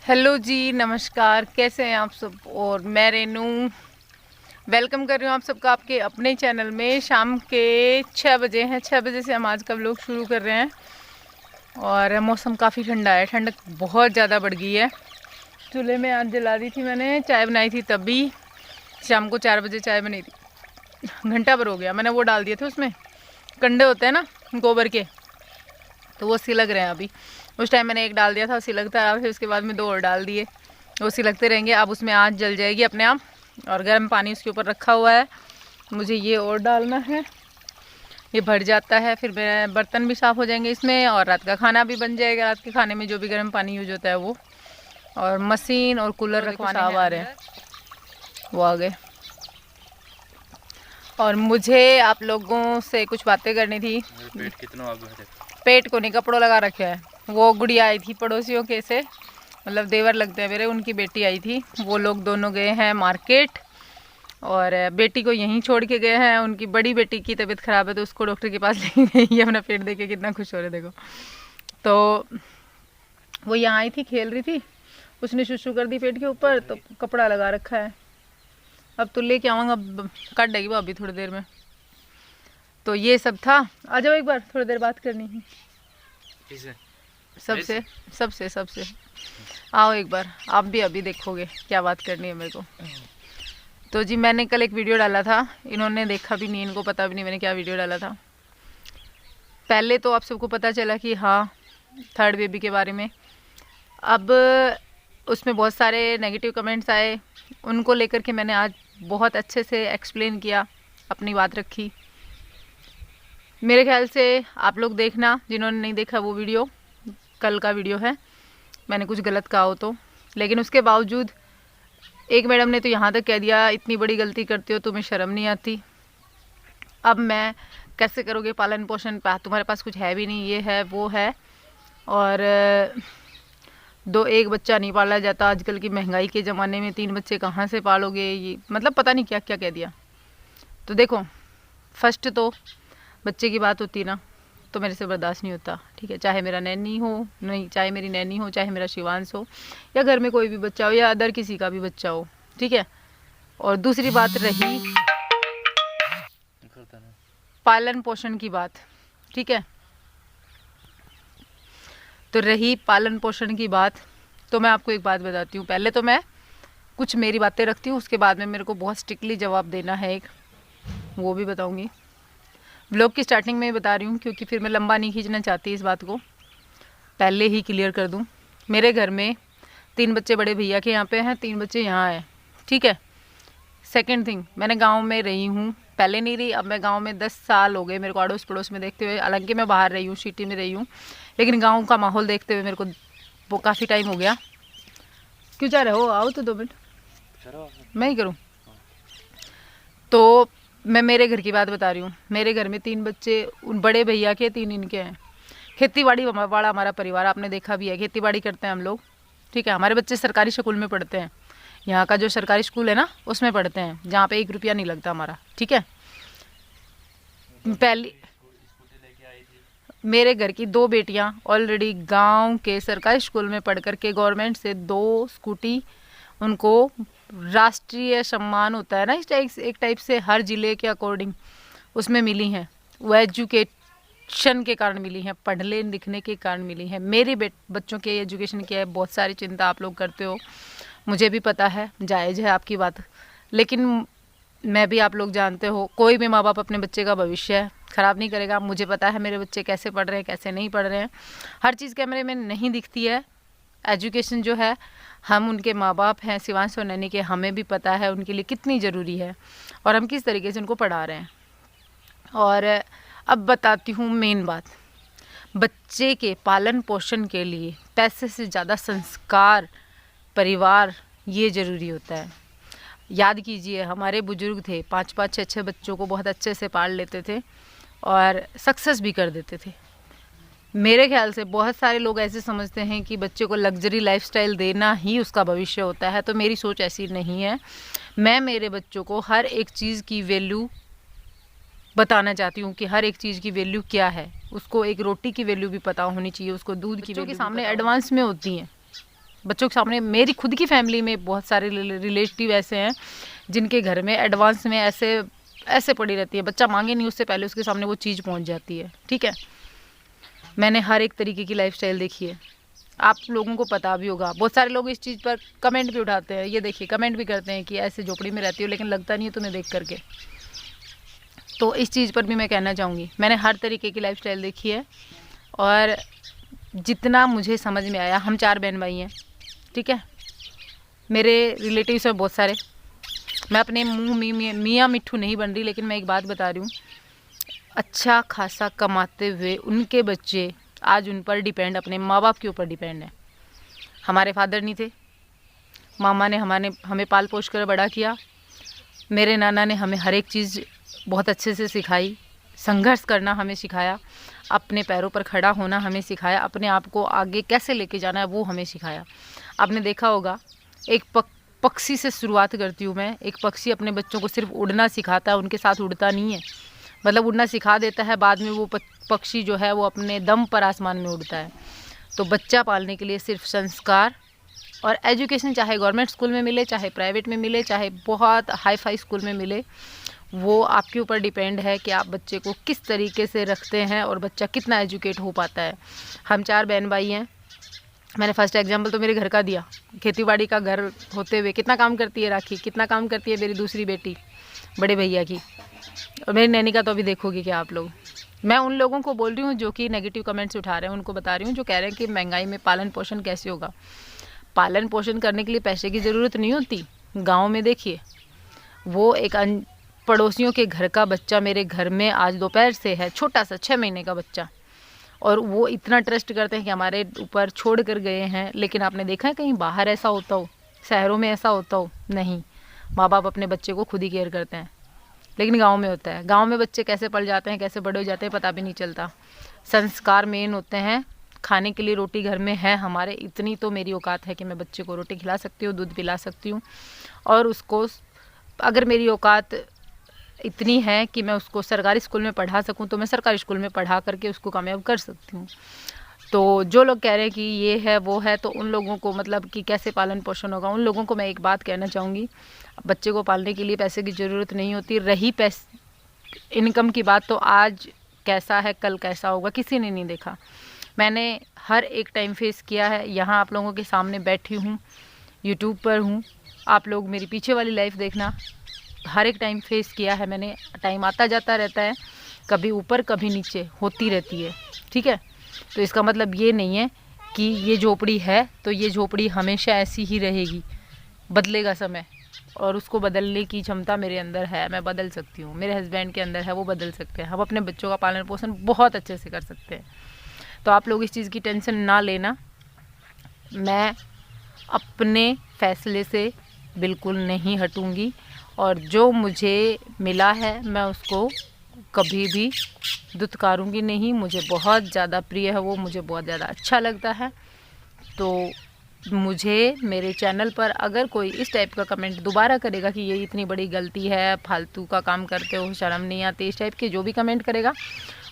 Hello जी, नमस्कार। कैसे हैं आप सब? और मैं रेनू वेलकम कर रही हूँ आप सबका आपके अपने चैनल में। शाम के 6 बजे हैं। 6 बजे से हम आज का व्लॉग शुरू कर रहे हैं और मौसम काफ़ी ठंडा है। ठंडक बहुत ज़्यादा बढ़ गई है। चूल्हे में आज जला दी थी मैंने, चाय बनाई थी तभी। शाम को 4 बजे चाय बनी थी। घंटा भर हो गया। मैंने वो डाल दिए थे, उसमें कंडे होते हैं ना गोबर के, तो वो सिलक रहे हैं अभी। उस टाइम मैंने एक डाल दिया था, सिलकता रहा। फिर उसके बाद में 2 और डाल दिए, वो सिलकते रहेंगे। अब उसमें आँच जल जाएगी अपने आप। और गर्म पानी उसके ऊपर रखा हुआ है, मुझे ये और डालना है। ये भर जाता है, फिर मेरे बर्तन भी साफ़ हो जाएंगे इसमें और रात का खाना भी बन जाएगा। रात के खाने में जो भी गर्म पानी यूज होता है वो। और मशीन और कूलर रखवाने आ रहे हैं, वो आ गए। और मुझे आप लोगों से कुछ बातें करनी थी। पेट कितना आगे है? पेट को नहीं, कपड़ों लगा रखे है। वो गुड़िया आई थी पड़ोसियों के से, मतलब देवर लगते हैं मेरे, उनकी बेटी आई थी। वो लोग दोनों गए हैं मार्केट और बेटी को यहीं छोड़ के गए हैं। उनकी बड़ी बेटी की तबीयत ख़राब है तो उसको डॉक्टर के पास ले गई है। अपना पेट देख के कितना खुश हो रहे देखो। तो वो यहाँ आई थी, खेल रही थी, उसने शुशु कर दी पेट के ऊपर, तो कपड़ा लगा रखा है। अब तो लेके आऊँगा, अब काट देगी भाभी थोड़ी देर में। तो ये सब था। आ जाओ एक बार, थोड़ी देर बात करनी है सबसे सबसे सबसे। आओ एक बार, आप भी अभी देखोगे क्या बात करनी है मेरे को। तो जी, मैंने कल एक वीडियो डाला था, इन्होंने देखा भी नहीं, इनको पता भी नहीं मैंने क्या वीडियो डाला था। पहले तो आप सबको पता चला कि हाँ, 3rd बेबी के बारे में। अब उसमें बहुत सारे नेगेटिव कमेंट्स आए, उनको लेकर के मैंने आज बहुत अच्छे से एक्सप्लेन किया, अपनी बात रखी। मेरे ख्याल से आप लोग देखना, जिन्होंने नहीं देखा वो वीडियो, कल का वीडियो है। मैंने कुछ गलत कहा हो तो, लेकिन उसके बावजूद एक मैडम ने तो यहाँ तक कह दिया, इतनी बड़ी गलती करते हो, तुम्हें शर्म नहीं आती? अब मैं कैसे करोगे पालन पोषण? तुम्हारे पास कुछ है भी नहीं, ये है वो है। और एक बच्चा नहीं पाला जाता आजकल की महंगाई के ज़माने में। 3 बच्चे कहाँ से पालोगे? ये मतलब पता नहीं क्या क्या कह दिया। तो देखो, फर्स्ट तो बच्चे की बात होती ना, तो मेरे से बर्दाश्त नहीं होता, ठीक है। चाहे मेरा नैनी हो, नहीं चाहे मेरी नैनी हो, चाहे मेरा शिवांश हो, या घर में कोई भी बच्चा हो, या अदर किसी का भी बच्चा हो, ठीक है। और दूसरी बात रही पालन पोषण की बात, ठीक है। तो रही पालन पोषण की बात, तो मैं आपको एक बात बताती हूँ। पहले तो मैं कुछ मेरी बातें रखती हूँ, उसके बाद में मेरे को बहुत स्ट्रिक्टली जवाब देना है एक, वो भी बताऊँगी। व्लॉग की स्टार्टिंग में ही बता रही हूँ, क्योंकि फिर मैं लंबा नहीं खींचना चाहती इस बात को, पहले ही क्लियर कर दूँ। मेरे घर में 3 बच्चे बड़े भैया के यहाँ पे हैं, 3 बच्चे यहाँ हैं, ठीक है। सेकंड थिंग, मैंने गांव में रही हूँ, पहले नहीं रही, अब मैं गांव में 10 साल हो गए मेरे को अड़ोस पड़ोस में देखते हुए। हालांकि मैं बाहर रही हूँ, सिटी में रही हूँ, लेकिन गाँव का माहौल देखते हुए मेरे को वो काफ़ी टाइम हो गया। क्यों चाह रहे हो? आओ तो 2 मिनट मैं ही करूँ। तो मैं मेरे घर की बात बता रही हूँ। मेरे घर में 3 बच्चे, उन बड़े भैया के 3 इनके हैं। खेती बाड़ी वाला हमारा परिवार, आपने देखा भी है, खेती बाड़ी करते हैं हम लोग, ठीक है। हमारे बच्चे सरकारी स्कूल में पढ़ते हैं, यहाँ का जो सरकारी स्कूल है ना उसमें पढ़ते हैं, जहाँ पे 1 रुपया नहीं लगता हमारा, ठीक है। पहली मेरे घर की 2 बेटियाँ ऑलरेडी गांव के सरकारी स्कूल में पढ़ कर के गवर्नमेंट से 2 स्कूटी, उनको राष्ट्रीय सम्मान होता है ना इस एक टाइप से, हर ज़िले के अकॉर्डिंग उसमें मिली हैं। वो एजुकेशन के कारण मिली हैं, पढ़ने लिखने के कारण मिली हैं। मेरे बच्चों के एजुकेशन की है बहुत सारी चिंता आप लोग करते हो, मुझे भी पता है, जायज़ है आपकी बात। लेकिन मैं भी, आप लोग जानते हो, कोई भी माँ बाप अपने बच्चे का भविष्य ख़राब नहीं करेगा। मुझे पता है मेरे बच्चे कैसे पढ़ रहे हैं, कैसे नहीं पढ़ रहे हैं। हर चीज़ कैमरे में नहीं दिखती है। एजुकेशन जो है, हम उनके माँ बाप हैं, शिवांश और नैनी के, हमें भी पता है उनके लिए कितनी ज़रूरी है और हम किस तरीके से उनको पढ़ा रहे हैं। और अब बताती हूँ मेन बात। बच्चे के पालन पोषण के लिए पैसे से ज़्यादा संस्कार, परिवार, ये ज़रूरी होता है। याद कीजिए, हमारे बुजुर्ग थे, 5-5, 6-6 बच्चों को बहुत अच्छे से पाल लेते थे और सक्सेस भी कर देते थे। मेरे ख्याल से बहुत सारे लोग ऐसे समझते हैं कि बच्चे को लग्जरी लाइफस्टाइल देना ही उसका भविष्य होता है, तो मेरी सोच ऐसी नहीं है। मैं मेरे बच्चों को हर एक चीज़ की वैल्यू बताना चाहती हूँ कि हर एक चीज़ की वैल्यू क्या है। उसको एक रोटी की वैल्यू भी पता होनी चाहिए, उसको दूध की वैल्यू के सामने एडवांस में होती हैं। बच्चों के सामने। मेरी खुद की फैमिली में बहुत सारे रिलेटिव ऐसे हैं जिनके घर में एडवांस में ऐसे पड़ी रहती है, बच्चा मांगे नहीं उससे पहले उसके सामने वो चीज़ पहुंच जाती है। ठीक है, मैंने हर एक तरीके की लाइफस्टाइल देखी है, आप लोगों को पता भी होगा। बहुत सारे लोग इस चीज़ पर कमेंट भी उठाते हैं, ये देखिए कमेंट भी करते हैं कि ऐसे झोपड़ी में रहती हो लेकिन लगता नहीं है तुम्हें देख करके। तो इस चीज़ पर भी मैं कहना चाहूँगी, मैंने हर तरीके की लाइफस्टाइल देखी है और जितना मुझे समझ में आया, हम 4 बहन भाई हैं। ठीक है, मेरे रिलेटिव्स हैं बहुत सारे, मैं अपने मुँह मियाँ मिट्ठू नहीं बन रही, लेकिन मैं एक बात बता रही हूँ, अच्छा खासा कमाते हुए उनके बच्चे आज उन पर डिपेंड, अपने माँ बाप के ऊपर डिपेंड है। हमारे फादर नहीं थे, मामा ने हमें पाल पोस कर बड़ा किया, मेरे नाना ने हमें हर एक चीज़ बहुत अच्छे से सिखाई, संघर्ष करना हमें सिखाया, अपने पैरों पर खड़ा होना हमें सिखाया, अपने आप को आगे कैसे लेके जाना है वो हमें सिखाया। आपने देखा होगा, एक पक्षी से शुरुआत करती हूँ मैं। एक पक्षी अपने बच्चों को सिर्फ उड़ना सिखाता है, उनके साथ उड़ता नहीं है, मतलब उड़ना सिखा देता है, बाद में वो पक्षी जो है वो अपने दम पर आसमान में उड़ता है। तो बच्चा पालने के लिए सिर्फ संस्कार और एजुकेशन, चाहे गवर्नमेंट स्कूल में मिले, चाहे प्राइवेट में मिले, चाहे बहुत हाई फाई स्कूल में मिले, वो आपके ऊपर डिपेंड है कि आप बच्चे को किस तरीके से रखते हैं और बच्चा कितना एजुकेट हो पाता है। हम 4 बहन भाई हैं, मैंने फर्स्ट एग्जाम्पल तो मेरे घर का दिया। खेतीबाड़ी का घर होते हुए कितना काम करती है राखी, कितना काम करती है मेरी दूसरी बेटी बड़े भैया की, और मेरी नैनी का तो अभी देखोगे क्या आप लोग। मैं उन लोगों को बोल रही हूँ जो कि नेगेटिव कमेंट्स उठा रहे हैं, उनको बता रही हूँ, जो कह रहे हैं कि महंगाई में पालन पोषण कैसे होगा। पालन पोषण करने के लिए पैसे की ज़रूरत नहीं होती। गाँव में देखिए, वो एक पड़ोसियों के घर का बच्चा मेरे घर में आज दोपहर से है, छोटा सा 6 महीने का बच्चा, और वो इतना ट्रस्ट करते हैं कि हमारे ऊपर छोड़ कर गए हैं। लेकिन आपने देखा है कहीं बाहर ऐसा होता हो, शहरों में ऐसा होता हो? नहीं, माँ बाप अपने बच्चे को खुद ही केयर करते हैं। लेकिन गांव में होता है, गांव में बच्चे कैसे पल जाते हैं, कैसे बड़े हो जाते हैं, पता भी नहीं चलता। संस्कार मेन होते हैं। खाने के लिए रोटी घर में है हमारे, इतनी तो मेरी औकात है कि मैं बच्चे को रोटी खिला सकती हूँ, दूध पिला सकती हूँ, और उसको, अगर मेरी औकात इतनी है कि मैं उसको सरकारी स्कूल में पढ़ा सकूं तो मैं सरकारी स्कूल में पढ़ा करके उसको कामयाब कर सकती हूँ। तो जो लोग कह रहे हैं कि ये है वो है, तो उन लोगों को मतलब कि कैसे पालन पोषण होगा, उन लोगों को मैं एक बात कहना चाहूँगी, बच्चे को पालने के लिए पैसे की ज़रूरत नहीं होती। रही इनकम की बात, तो आज कैसा है कल कैसा होगा किसी ने नहीं देखा। मैंने हर एक टाइम फेस किया है, यहाँ आप लोगों के सामने बैठी हूँ, यूट्यूब पर हूँ, आप लोग मेरी पीछे वाली लाइफ देखना, हर एक टाइम फेस किया है मैंने। टाइम आता जाता रहता है, कभी ऊपर कभी नीचे होती रहती है। ठीक है, तो इसका मतलब ये नहीं है कि ये झोपड़ी है तो ये झोपड़ी हमेशा ऐसी ही रहेगी। बदलेगा समय, और उसको बदलने की क्षमता मेरे अंदर है, मैं बदल सकती हूँ, मेरे हस्बैंड के अंदर है, वो बदल सकते हैं। हम अपने बच्चों का पालन पोषण बहुत अच्छे से कर सकते हैं। तो आप लोग इस चीज़ की टेंशन ना लेना, मैं अपने फैसले से बिल्कुल नहीं हटूँगी, और जो मुझे मिला है मैं उसको कभी भी दुत्कारूंगी नहीं। मुझे बहुत ज़्यादा प्रिय है वो, मुझे बहुत ज़्यादा अच्छा लगता है। तो मुझे मेरे चैनल पर अगर कोई इस टाइप का कमेंट दोबारा करेगा कि ये इतनी बड़ी गलती है, फालतू का काम करते हो, शर्म नहीं आती, इस टाइप के जो भी कमेंट करेगा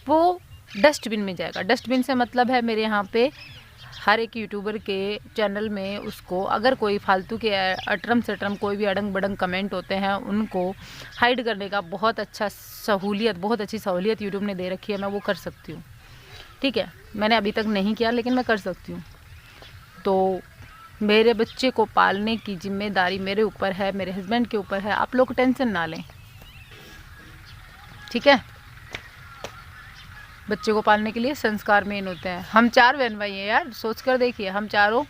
वो डस्टबिन में जाएगा। डस्टबिन से मतलब है मेरे यहाँ पे हर एक यूट्यूबर के चैनल में उसको, अगर कोई फालतू के अटरम सटरम कोई भी अड़ंग बड़ंग कमेंट होते हैं उनको हाइड करने का बहुत अच्छी सहूलियत यूट्यूब ने दे रखी है, मैं वो कर सकती हूँ। ठीक है, मैंने अभी तक नहीं किया लेकिन मैं कर सकती हूँ। तो मेरे बच्चे को पालने की जिम्मेदारी मेरे ऊपर है, मेरे हस्बैंड के ऊपर है, आप लोग टेंशन ना लें। ठीक है, बच्चे को पालने के लिए संस्कार मेन होते हैं। हम 4 बहन भाई हैं यार, सोच कर देखिए, हम चारों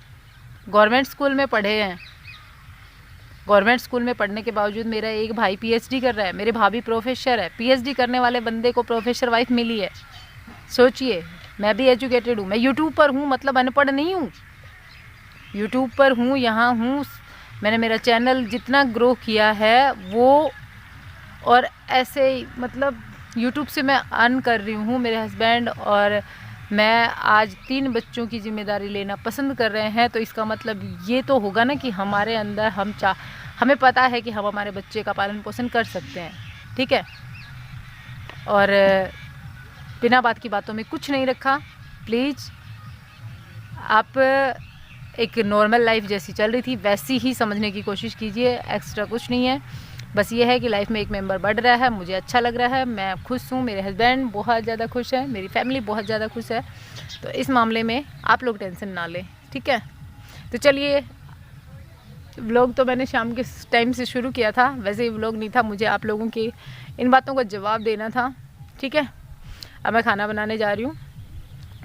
गवर्नमेंट स्कूल में पढ़े हैं। गवर्नमेंट स्कूल में पढ़ने के बावजूद मेरा एक भाई पीएचडी कर रहा है, मेरे भाभी प्रोफेसर है। पीएचडी करने वाले बंदे को प्रोफेसर वाइफ मिली है, सोचिए। मैं भी एजुकेटेड हूँ, मैं यूट्यूब पर हूँ, मतलब अनपढ़ नहीं हूँ, यूट्यूब पर हूँ, यहाँ हूँ। मैंने मेरा चैनल जितना ग्रो किया है वो, और ऐसे मतलब यूट्यूब से मैं अर्न कर रही हूँ। मेरे हस्बैंड और मैं आज 3 बच्चों की जिम्मेदारी लेना पसंद कर रहे हैं, तो इसका मतलब ये तो होगा ना कि हमारे अंदर हमें पता है कि हम हमारे बच्चे का पालन पोषण कर सकते हैं। ठीक है, और बिना बात की बातों में कुछ नहीं रखा। प्लीज़ आप एक नॉर्मल लाइफ जैसी चल रही थी वैसी ही समझने की कोशिश कीजिए, एक्स्ट्रा कुछ नहीं है। बस ये है कि लाइफ में एक मेंबर बढ़ रहा है, मुझे अच्छा लग रहा है, मैं खुश हूँ, मेरे हस्बैंड बहुत ज़्यादा खुश है, मेरी फैमिली बहुत ज़्यादा खुश है। तो इस मामले में आप लोग टेंशन ना लें, ठीक है। तो चलिए, व्लॉग तो मैंने शाम के टाइम से शुरू किया था, वैसे ही व्लॉग नहीं था, मुझे आप लोगों की इन बातों का जवाब देना था, ठीक है। अब मैं खाना बनाने जा रही हूँ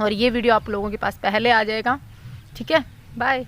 और ये वीडियो आप लोगों के पास पहले आ जाएगा, ठीक है। बाय।